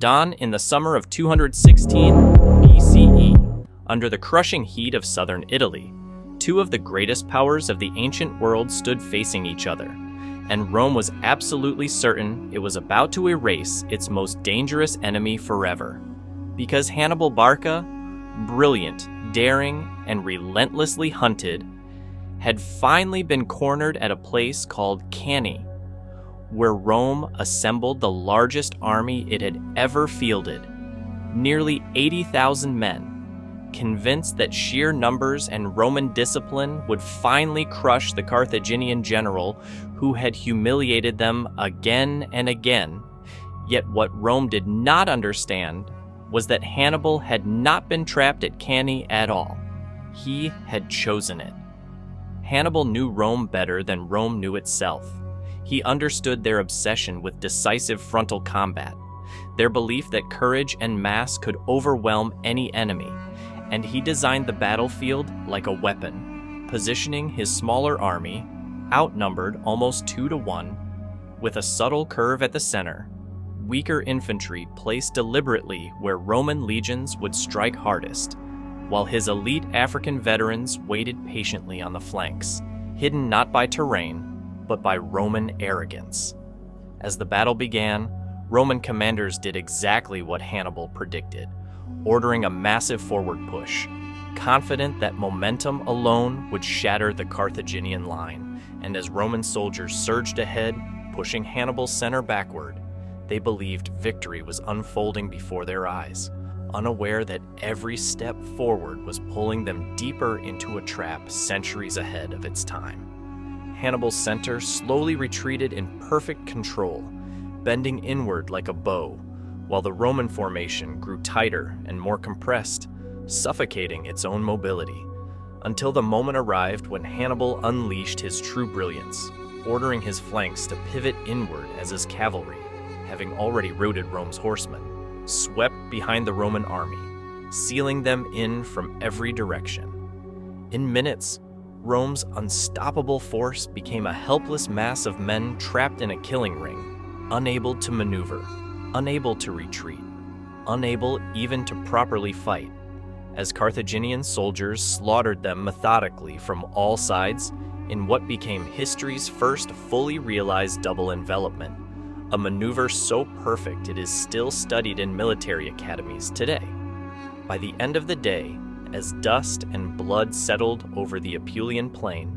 At dawn in the summer of 216 BCE, under the crushing heat of southern Italy, two of the greatest powers of the ancient world stood facing each other, and Rome was absolutely certain it was about to erase its most dangerous enemy forever. Because Hannibal Barca, brilliant, daring, and relentlessly hunted, had finally been cornered at a place called Cannae, where Rome assembled the largest army it had ever fielded, nearly 80,000 men, convinced that sheer numbers and Roman discipline would finally crush the Carthaginian general who had humiliated them again and again. Yet what Rome did not understand was that Hannibal had not been trapped at Cannae at all. He had chosen it. Hannibal knew Rome better than Rome knew itself. He understood their obsession with decisive frontal combat, their belief that courage and mass could overwhelm any enemy, and he designed the battlefield like a weapon, positioning his smaller army, outnumbered almost 2-1, with a subtle curve at the center, weaker infantry placed deliberately where Roman legions would strike hardest, while his elite African veterans waited patiently on the flanks, hidden not by terrain, but by Roman arrogance. As the battle began, Roman commanders did exactly what Hannibal predicted, ordering a massive forward push, confident that momentum alone would shatter the Carthaginian line. And as Roman soldiers surged ahead, pushing Hannibal's center backward, they believed victory was unfolding before their eyes, unaware that every step forward was pulling them deeper into a trap centuries ahead of its time. Hannibal's center slowly retreated in perfect control, bending inward like a bow, while the Roman formation grew tighter and more compressed, suffocating its own mobility, until the moment arrived when Hannibal unleashed his true brilliance, ordering his flanks to pivot inward as his cavalry, having already routed Rome's horsemen, swept behind the Roman army, sealing them in from every direction. In minutes, Rome's unstoppable force became a helpless mass of men trapped in a killing ring, unable to maneuver, unable to retreat, unable even to properly fight, as Carthaginian soldiers slaughtered them methodically from all sides in what became history's first fully realized double envelopment, a maneuver so perfect it is still studied in military academies today. By the end of the day, as dust and blood settled over the Apulian plain,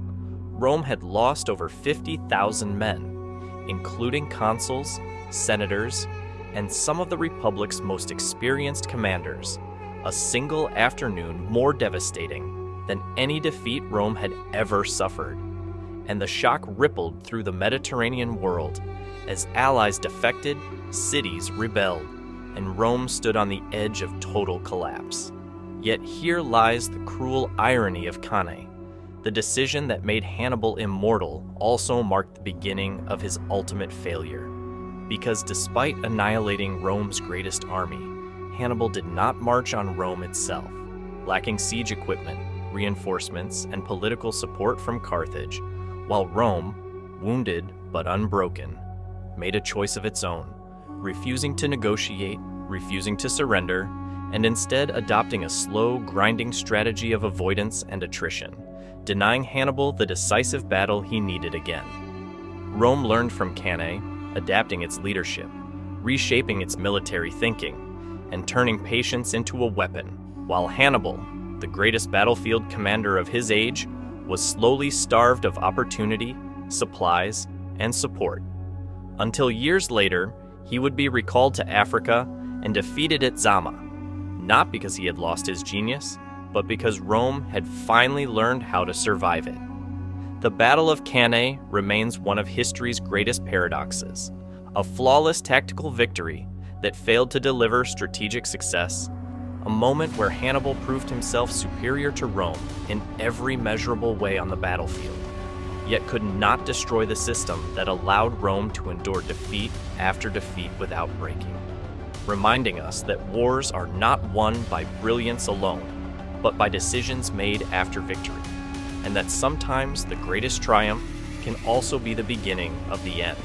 Rome had lost over 50,000 men, including consuls, senators, and some of the Republic's most experienced commanders, a single afternoon more devastating than any defeat Rome had ever suffered. And the shock rippled through the Mediterranean world as allies defected, cities rebelled, and Rome stood on the edge of total collapse. Yet here lies the cruel irony of Cannae. The decision that made Hannibal immortal also marked the beginning of his ultimate failure. Because despite annihilating Rome's greatest army, Hannibal did not march on Rome itself. Lacking siege equipment, reinforcements, and political support from Carthage, while Rome, wounded but unbroken, made a choice of its own, refusing to negotiate, refusing to surrender, and instead adopting a slow, grinding strategy of avoidance and attrition, denying Hannibal the decisive battle he needed again. Rome learned from Cannae, adapting its leadership, reshaping its military thinking, and turning patience into a weapon, while Hannibal, the greatest battlefield commander of his age, was slowly starved of opportunity, supplies, and support. Until years later, he would be recalled to Africa and defeated at Zama, not because he had lost his genius, but because Rome had finally learned how to survive it. The Battle of Cannae remains one of history's greatest paradoxes, a flawless tactical victory that failed to deliver strategic success, a moment where Hannibal proved himself superior to Rome in every measurable way on the battlefield, yet could not destroy the system that allowed Rome to endure defeat after defeat without breaking, reminding us that wars are not won by brilliance alone, but by decisions made after victory, and that sometimes the greatest triumph can also be the beginning of the end.